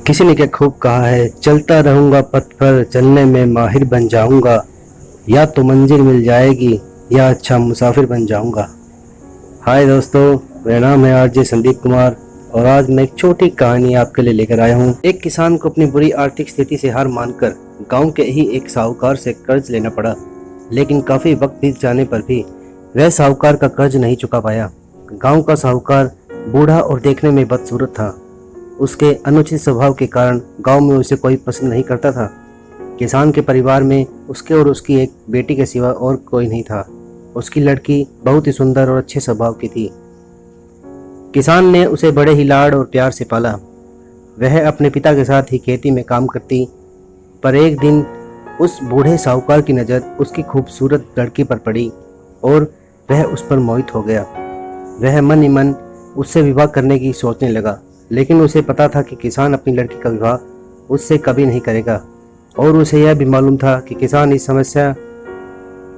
किसी ने क्या खूब कहा है, चलता रहूंगा पथ पर, चलने में माहिर बन जाऊंगा। या तो मंजिल मिल जाएगी या अच्छा मुसाफिर बन जाऊंगा। हाय दोस्तों, मेरा नाम है आरजे संदीप कुमार और आज मैं एक छोटी कहानी आपके लिए लेकर आया हूँ। एक किसान को अपनी बुरी आर्थिक स्थिति से हार मानकर गांव के ही एक साहूकार से कर्ज लेना पड़ा, लेकिन काफी वक्त बीत जाने पर भी वह साहूकार का कर्ज नहीं चुका पाया। गांव का साहूकार बूढ़ा और देखने में बदसूरत था। उसके अनुचित स्वभाव के कारण गांव में उसे कोई पसंद नहीं करता था। किसान के परिवार में उसके और उसकी एक बेटी के सिवा और कोई नहीं था। उसकी लड़की बहुत ही सुंदर और अच्छे स्वभाव की थी। किसान ने उसे बड़े ही लाड और प्यार से पाला। वह अपने पिता के साथ ही खेती में काम करती, पर एक दिन उस बूढ़े साहूकार की नज़र उसकी खूबसूरत लड़की पर पड़ी और वह उस पर मोहित हो गया। वह मन ही मन उससे विवाह करने की सोचने लगा, लेकिन उसे पता था कि किसान अपनी लड़की का विवाह उससे कभी नहीं करेगा और उसे यह भी मालूम था कि किसान इस समस्या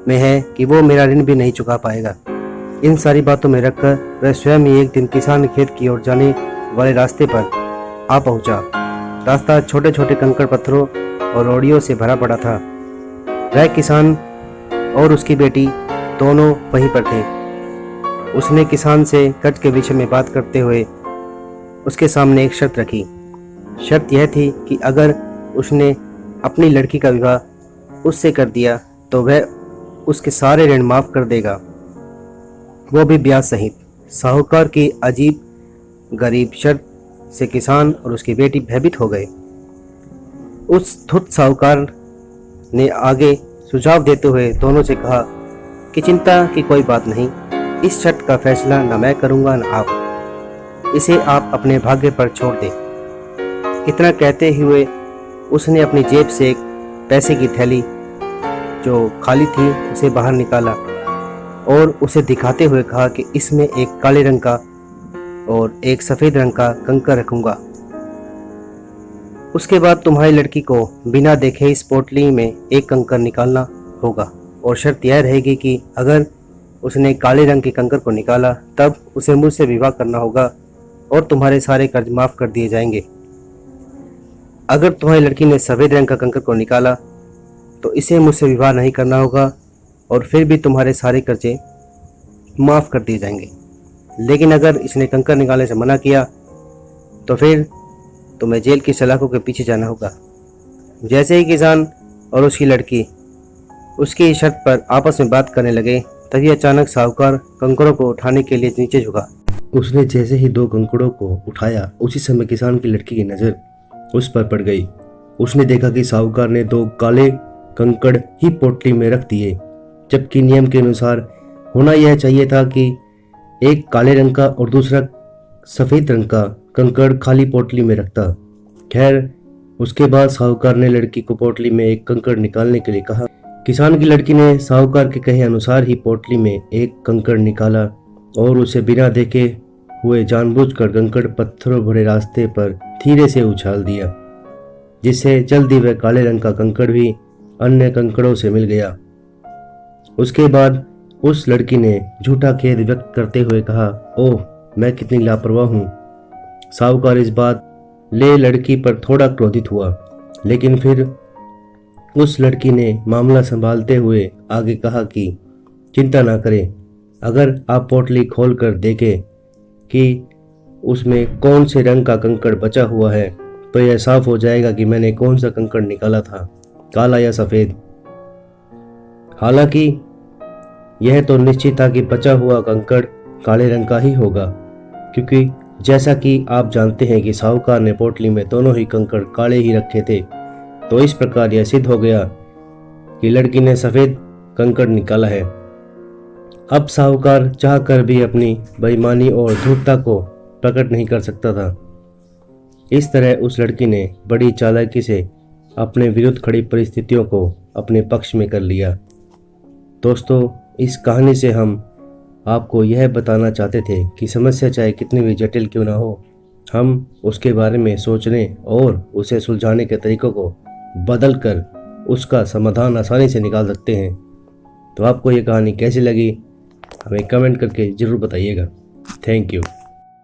में है कि वो मेरा ऋण भी नहीं चुका पाएगा। इन सारी बातों में रखकर वह स्वयं ही एक दिन किसान खेत की ओर जाने वाले रास्ते पर आ पहुंचा। रास्ता छोटे छोटे कंकड़ पत्थरों और रोड़ियों से भरा पड़ा था। वह किसान और उसकी बेटी दोनों वहीं पर थे। उसने किसान से कर्ज के विषय में बात करते हुए उसके सामने एक शर्त रखी। शर्त यह थी कि अगर उसने अपनी लड़की का विवाह उससे कर दिया तो वह उसके सारे ऋण माफ कर देगा, वो भी ब्याज सहित। साहूकार की अजीब गरीब शर्त से किसान और उसकी बेटी भयभीत हो गए। उस धूर्त साहूकार ने आगे सुझाव देते हुए दोनों से कहा कि चिंता की कोई बात नहीं, इस शर्त का फैसला न मैं करूंगा न आप, इसे आप अपने भाग्य पर छोड़ दें। इतना कहते हुए उसने अपनी जेब से एक पैसे की थैली जो खाली थी उसे बाहर निकाला और उसे दिखाते हुए कहा कि इसमें एक काले रंग का और एक सफ़ेद रंग का कंकर रखूंगा। उसके बाद तुम्हारी लड़की को बिना देखे इस पोटली में एक कंकर निकालना होगा और शर्त यह रहेगी कि अगर उसने काले रंग के कंकर को निकाला तब उसे मुझसे विवाह करना होगा और तुम्हारे सारे कर्ज माफ कर दिए जाएंगे। अगर तुम्हारी लड़की ने सफ़ेद रंग का कंकर को निकाला तो इसे मुझसे विवाह नहीं करना होगा और फिर भी तुम्हारे सारे कर्जे माफ कर दिए जाएंगे। लेकिन अगर इसने कंकर निकालने से मना किया तो फिर तुम्हें जेल की सलाखों के पीछे जाना होगा। जैसे ही किसान और उसकी लड़की उसकी शर्त पर आपस में बात करने लगे, तभी अचानक साहूकार कंकड़ों को उठाने के लिए नीचे झुका। उसने जैसे ही 2 कंकड़ों को उठाया, उसी समय किसान की लड़की की नज़र उस पर पड़ गई। उसने देखा कि साहूकार ने 2 काले कंकड़ ही पोटली में रख दिए, जबकि नियम के अनुसार होना यह चाहिए था कि एक काले रंग का और दूसरा सफ़ेद रंग का कंकड़ खाली पोटली में रखता। खैर, उसके बाद साहूकार ने लड़की को पोटली में एक कंकड़ निकालने के लिए कहा। किसान की लड़की ने साहूकार के कहे अनुसार ही पोटली में एक कंकड़ निकाला और उसे बिना देखे हुए जानबूझकर कंकड़ पत्थरों भरे रास्ते पर धीरे से उछाल दिया, जिससे जल्दी वह काले रंग का कंकड़ भी अन्य कंकड़ों से मिल गया। उसके बाद उस लड़की ने झूठा खेद व्यक्त करते हुए कहा, ओह, मैं कितनी लापरवाह हूँ। साहूकार इस बात ले लड़की पर थोड़ा क्रोधित हुआ, लेकिन फिर उस लड़की ने मामला संभालते हुए आगे कहा कि चिंता ना करें, अगर आप पोटली खोलकर देखें कि उसमें कौन से रंग का कंकड़ बचा हुआ है तो यह साफ हो जाएगा कि मैंने कौन सा कंकड़ निकाला था, काला या सफ़ेद। हालांकि यह तो निश्चित था कि बचा हुआ कंकड़ काले रंग का ही होगा, क्योंकि जैसा कि आप जानते हैं कि साहूकार ने पोटली में दोनों ही कंकड़ काले ही रखे थे। तो इस प्रकार यह सिद्ध हो गया कि लड़की ने सफ़ेद कंकड़ निकाला है। अब साहूकार चाहकर भी अपनी बेईमानी और धूर्तता को प्रकट नहीं कर सकता था। इस तरह उस लड़की ने बड़ी चालाकी से अपने विरुद्ध खड़ी परिस्थितियों को अपने पक्ष में कर लिया। दोस्तों, इस कहानी से हम आपको यह बताना चाहते थे कि समस्या चाहे कितनी भी जटिल क्यों ना हो, हम उसके बारे में सोचने और उसे सुलझाने के तरीकों को बदलकर उसका समाधान आसानी से निकाल सकते हैं। तो आपको ये कहानी कैसी लगी हमें कमेंट करके ज़रूर बताइएगा। Thank you.